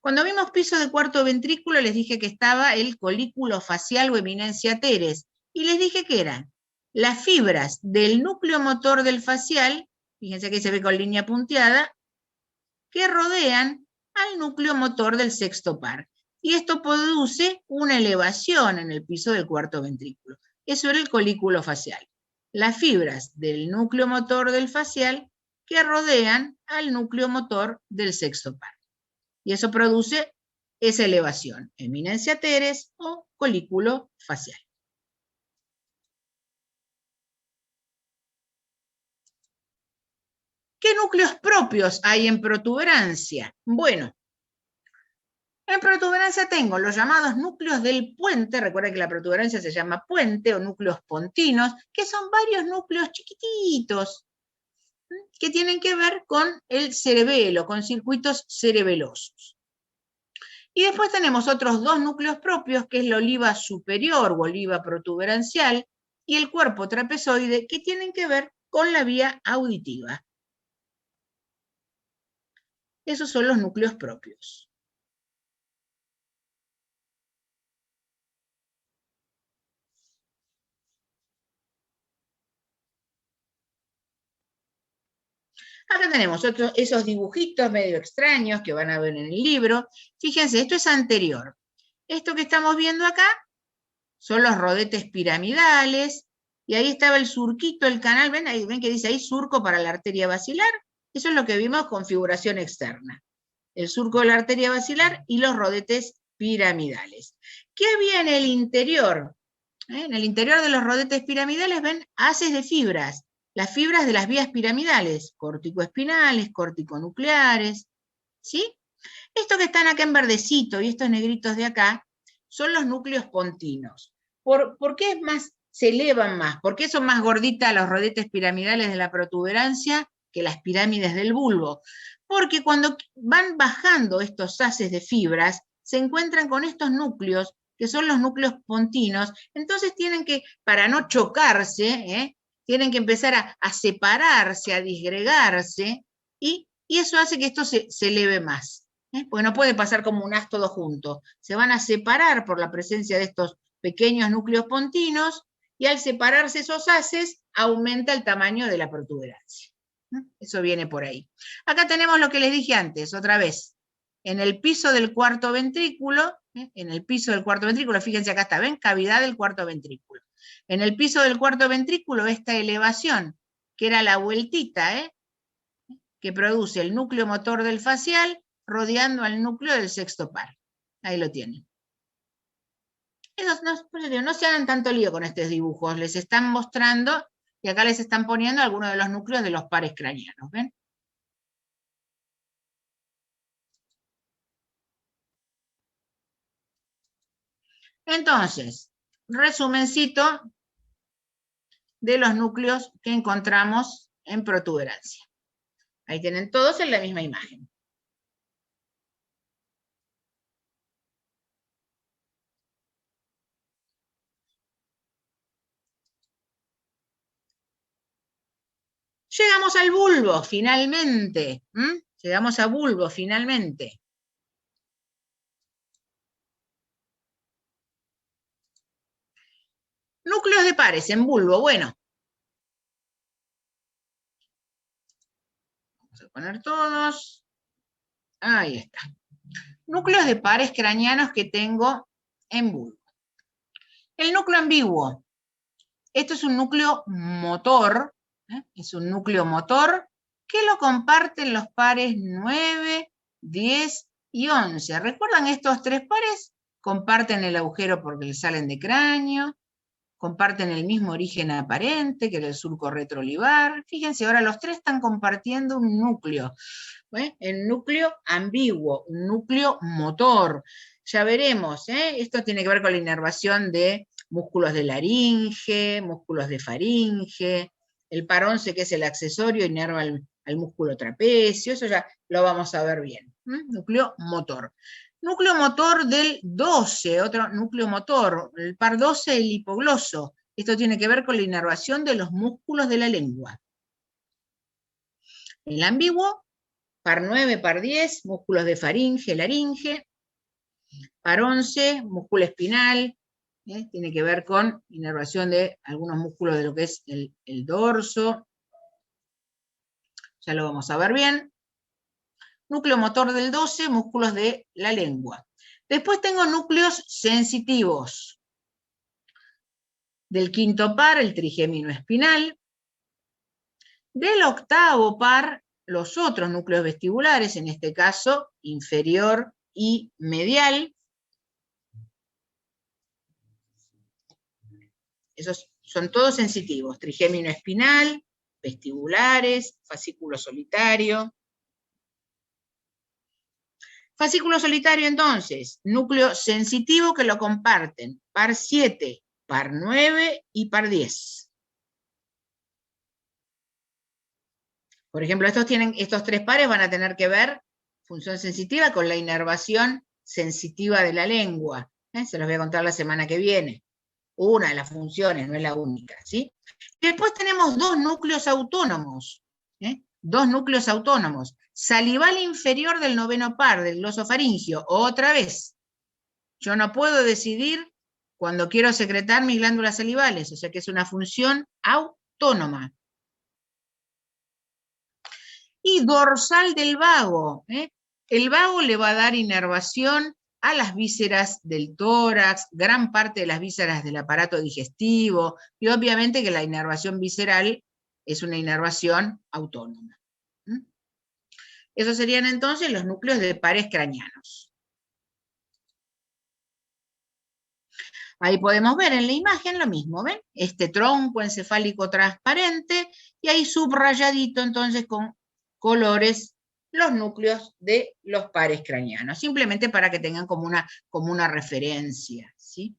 Cuando vimos piso de cuarto ventrículo, les dije que estaba el colículo facial o eminencia teres. Y les dije que eran las fibras del núcleo motor del facial, fíjense que se ve con línea punteada, que rodean al núcleo motor del sexto par. Y esto produce una elevación en el piso del cuarto ventrículo. Eso era el colículo facial. Las fibras del núcleo motor del facial que rodean al núcleo motor del sexto par. Y eso produce esa elevación, eminencia teres o colículo facial. ¿Qué núcleos propios hay en protuberancia? Bueno, En protuberancia tengo los llamados núcleos del puente, recuerda que la protuberancia se llama puente o núcleos pontinos, que son varios núcleos chiquititos, que tienen que ver con el cerebelo, con circuitos cerebelosos. Y después tenemos otros dos núcleos propios, que es la oliva superior o oliva protuberancial, y el cuerpo trapezoide, que tienen que ver con la vía auditiva. Esos son los núcleos propios. Acá tenemos esos dibujitos medio extraños que van a ver en el libro. Fíjense, esto es anterior. Esto que estamos viendo acá son los rodetes piramidales, y ahí estaba el surquito, el canal, ¿ven? Ahí, ¿ven que dice ahí surco para la arteria basilar? Eso es lo que vimos, configuración externa. El surco de la arteria basilar y los rodetes piramidales. ¿Qué había en el interior? En el interior de los rodetes piramidales, ven, haces de fibras. Las fibras de las vías piramidales, corticoespinales, corticonucleares, ¿sí? Estos que están acá en verdecito y estos negritos de acá son los núcleos pontinos. ¿Por qué se elevan más? ¿Por qué son más gorditas los rodetes piramidales de la protuberancia que las pirámides del bulbo? Porque cuando van bajando estos haces de fibras, se encuentran con estos núcleos, que son los núcleos pontinos, entonces tienen que, para no chocarse, tienen que empezar a separarse, a disgregarse, y eso hace que esto se eleve más. Porque no puede pasar como un haz todo junto. Se van a separar por la presencia de estos pequeños núcleos pontinos, y al separarse esos haces, aumenta el tamaño de la protuberancia. Eso viene por ahí. Acá tenemos lo que les dije antes, otra vez. En el piso del cuarto ventrículo, fíjense acá está, ¿ven? Cavidad del cuarto ventrículo. En el piso del cuarto ventrículo, esta elevación, que era la vueltita, que produce el núcleo motor del facial, rodeando al núcleo del sexto par. Ahí lo tienen. No se hagan tanto lío con estos dibujos, les están mostrando, y acá les están poniendo algunos de los núcleos de los pares craneanos, ¿ven? Entonces, resumencito de los núcleos que encontramos en protuberancia. Ahí tienen todos en la misma imagen. Llegamos al bulbo, finalmente. Llegamos a bulbo, finalmente. Núcleos de pares en bulbo, bueno. Vamos a poner todos. Ahí está. Núcleos de pares craneanos que tengo en bulbo. El núcleo ambiguo. Esto es un núcleo motor. Es un núcleo motor que lo comparten los pares 9, 10 y 11. ¿Recuerdan estos tres pares? Comparten el agujero porque le salen de cráneo, comparten el mismo origen aparente, que era el surco retroolivar. Fíjense, ahora los tres están compartiendo un núcleo. El núcleo ambiguo, un núcleo motor. Ya veremos, esto tiene que ver con la inervación de músculos de laringe, músculos de faringe. El par 11, que es el accesorio, inerva al músculo trapecio. Eso ya lo vamos a ver bien. Núcleo motor. Núcleo motor del 12, otro núcleo motor, el par 12, el hipogloso. Esto tiene que ver con la inervación de los músculos de la lengua. El ambiguo, par 9, par 10, músculos de faringe, laringe. Par 11, músculo espinal, tiene que ver con inervación de algunos músculos de lo que es el dorso. Ya lo vamos a ver bien. Núcleo motor del 12, músculos de la lengua. Después tengo núcleos sensitivos. Del quinto par, el trigémino espinal. Del octavo par, los otros núcleos vestibulares, en este caso, inferior y medial. Esos son todos sensitivos. Trigémino espinal, vestibulares, fascículo solitario. Fascículo solitario, entonces, núcleo sensitivo que lo comparten, par 7, par 9 y par 10. Por ejemplo, estos 3 pares van a tener que ver función sensitiva con la inervación sensitiva de la lengua. Se los voy a contar la semana que viene. Una de las funciones, no es la única, ¿sí? Después tenemos 2 núcleos autónomos. 2 núcleos autónomos. Salival inferior del 9º par, del glosofaringio. Otra vez. Yo no puedo decidir cuando quiero secretar mis glándulas salivales, o sea que es una función autónoma. Y dorsal del vago. El vago le va a dar inervación a las vísceras del tórax, gran parte de las vísceras del aparato digestivo, y obviamente que la inervación visceral es una inervación autónoma. Esos serían entonces los núcleos de pares craneanos. Ahí podemos ver en la imagen lo mismo, ¿ven? Este tronco encefálico transparente, y ahí subrayadito entonces con colores los núcleos de los pares craneanos, simplemente para que tengan como una referencia, ¿sí?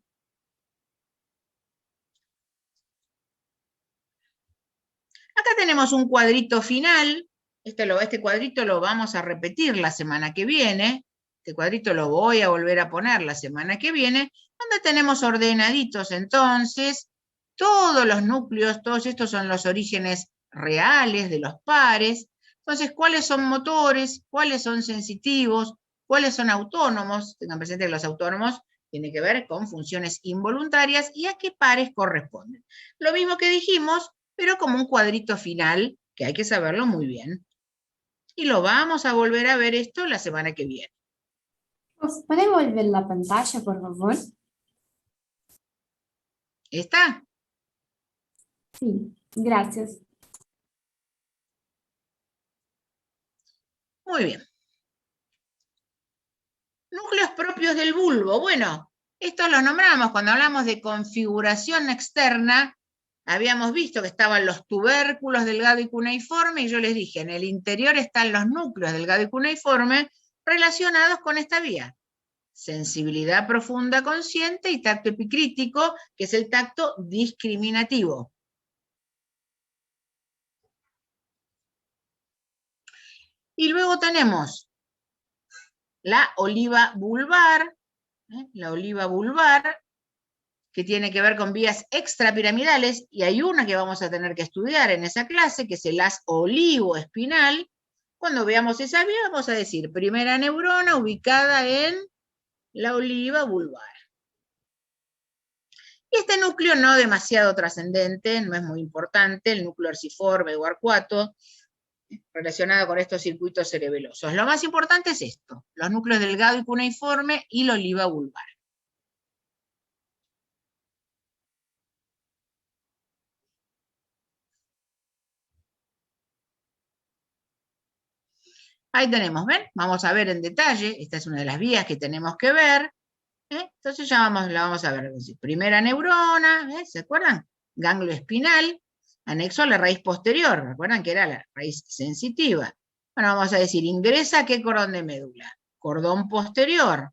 Acá tenemos un cuadrito final. Este cuadrito lo vamos a repetir la semana que viene. Este cuadrito lo voy a volver a poner la semana que viene, donde tenemos ordenaditos entonces todos los núcleos. Todos estos son los orígenes reales de los pares. Entonces, ¿cuáles son motores? ¿Cuáles son sensitivos? ¿Cuáles son autónomos? Tengan presente que los autónomos tienen que ver con funciones involuntarias y a qué pares corresponden. Lo mismo que dijimos, pero como un cuadrito final, que hay que saberlo muy bien. Y lo vamos a volver a ver esto la semana que viene. ¿Puede volver la pantalla, por favor? ¿Está? Sí, gracias. Muy bien. Núcleos propios del bulbo. Bueno, estos los nombramos cuando hablamos de configuración externa. Habíamos visto que estaban los tubérculos delgado y cuneiforme, y yo les dije, en el interior están los núcleos delgado y cuneiforme relacionados con esta vía. Sensibilidad profunda consciente y tacto epicrítico, que es el tacto discriminativo. Y luego tenemos la oliva vulvar, que tiene que ver con vías extrapiramidales, y hay una que vamos a tener que estudiar en esa clase, que es el haz olivoespinal. Cuando veamos esa vía vamos a decir, primera neurona ubicada en la oliva vulvar. Y este núcleo no demasiado trascendente, no es muy importante, el núcleo arciforme o arcuato, relacionado con estos circuitos cerebelosos. Lo más importante es esto, los núcleos delgado y cuneiforme y la oliva vulvar. Ahí tenemos, ¿ven? Vamos a ver en detalle, esta es una de las vías que tenemos que ver. Entonces ya la vamos a ver. Primera neurona, ¿se acuerdan? Ganglio espinal, anexo a la raíz posterior, ¿recuerdan que era la raíz sensitiva? Bueno, vamos a decir, ingresa a qué cordón de médula, cordón posterior.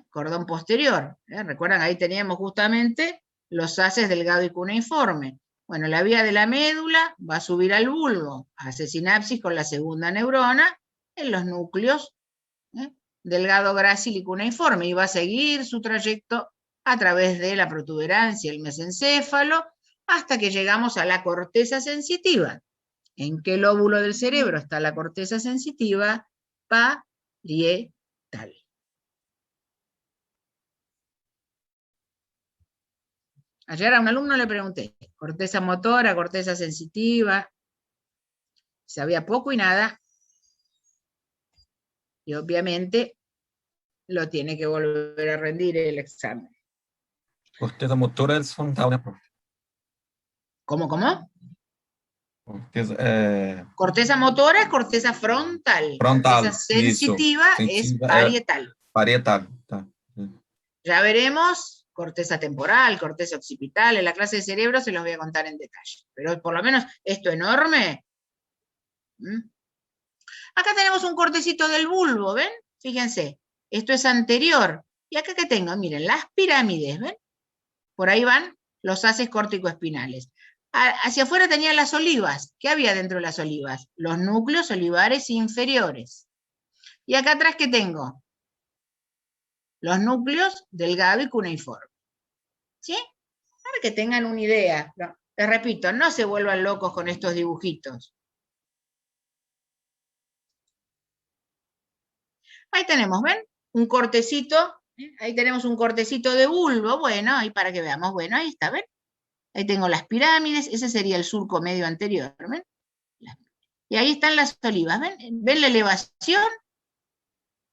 Cordón posterior, recuerdan, ahí teníamos justamente los haces delgado y cuneiforme. Bueno, la vía de la médula va a subir al bulbo, hace sinapsis con la segunda neurona en los núcleos delgado, grácil y cuneiforme, y va a seguir su trayecto a través de la protuberancia, el mesencéfalo, hasta que llegamos a la corteza sensitiva. ¿En qué lóbulo del cerebro está la corteza sensitiva? Parietal. Ayer a un alumno le pregunté, corteza motora, corteza sensitiva, sabía poco y nada, y obviamente lo tiene que volver a rendir el examen. Corteza motora es frontal, ¿no, profe? ¿Cómo? Corteza motora es corteza frontal. Frontal, corteza sensitiva es parietal. Parietal, tá. Ya veremos corteza temporal, corteza occipital, en la clase de cerebro se los voy a contar en detalle. Pero por lo menos esto enorme. Acá tenemos un cortecito del bulbo, ¿ven? Fíjense, esto es anterior. Y acá que tengo, miren, las pirámides, ¿ven? Por ahí van los haces córtico-espinales. Hacia afuera tenía las olivas. ¿Qué había dentro de las olivas? Los núcleos olivares inferiores. Y acá atrás, ¿qué tengo? Los núcleos delgado y cuneiforme. ¿Sí? Para que tengan una idea. No, les repito, no se vuelvan locos con estos dibujitos. Ahí tenemos, ¿ven? Un cortecito. Ahí tenemos un cortecito de bulbo. Bueno, ahí para que veamos. Bueno, ahí está, ¿ven? Ahí tengo las pirámides. Ese sería el surco medio anterior, ¿ven? Y ahí están las olivas, ¿ven? ¿Ven la elevación?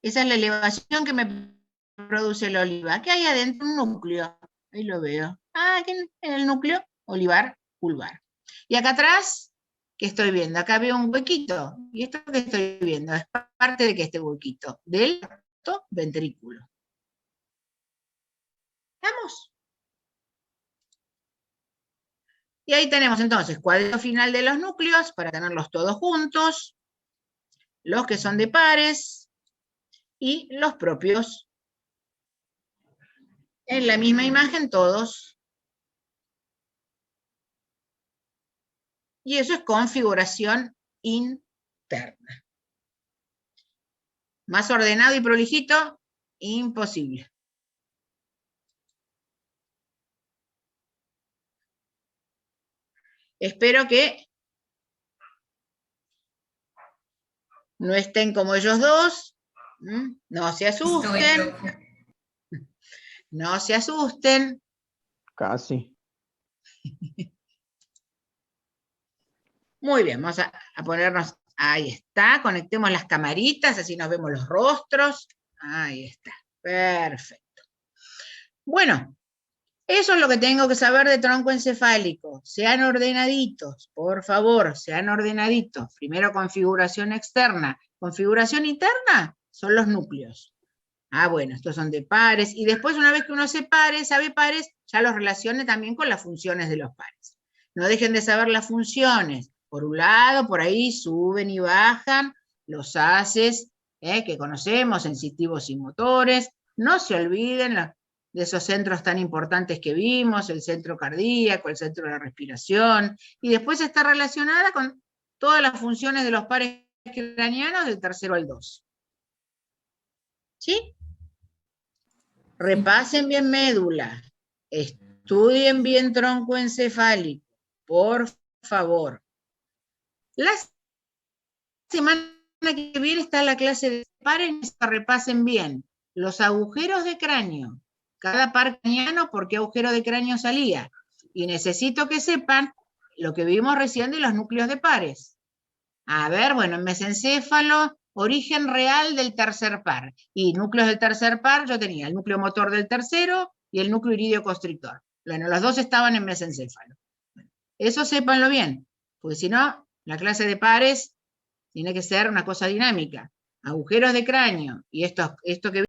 Esa es la elevación que me produce la oliva. Aquí hay adentro un núcleo. Ahí lo veo. Ah, aquí en el núcleo, olivar, pulvar. Y acá atrás, ¿qué estoy viendo? Acá veo un huequito. ¿Y esto que estoy viendo? Es parte de que este huequito, del ventrículo. ¿Estamos? Y ahí tenemos entonces cuadro final de los núcleos para tenerlos todos juntos, los que son de pares y los propios. En la misma imagen todos. Y eso es configuración interna. Más ordenado y prolijito, imposible. Espero que no estén como ellos dos. No se asusten. No se asusten. Casi. Muy bien, vamos a ponernos, ahí está, conectemos las camaritas, así nos vemos los rostros. Ahí está, perfecto. Bueno, eso es lo que tengo que saber de tronco encefálico. Sean ordenaditos, por favor, sean ordenaditos. Primero configuración externa. Configuración interna son los núcleos. Ah, bueno, estos son de pares. Y después, una vez que uno sabe pares, ya los relacione también con las funciones de los pares. No dejen de saber las funciones. Por un lado, por ahí suben y bajan los haces que conocemos, sensitivos y motores. No se olviden de esos centros tan importantes que vimos, el centro cardíaco, el centro de la respiración, y después está relacionada con todas las funciones de los pares craneanos del tercero al 2. ¿Sí? Repasen bien médula, estudien bien tronco encefálico, por favor. La semana que viene está la clase de pares, repasen bien los agujeros de cráneo, cada par craneano, por qué agujero de cráneo salía. Y necesito que sepan lo que vimos recién de los núcleos de pares. A ver, bueno, en mesencéfalo, origen real del tercer par. Y núcleos del tercer par, yo tenía el núcleo motor del tercero y el núcleo iridio constrictor. Bueno, los dos estaban en mesencéfalo. Eso sépanlo bien, porque si no, la clase de pares tiene que ser una cosa dinámica. Agujeros de cráneo y esto que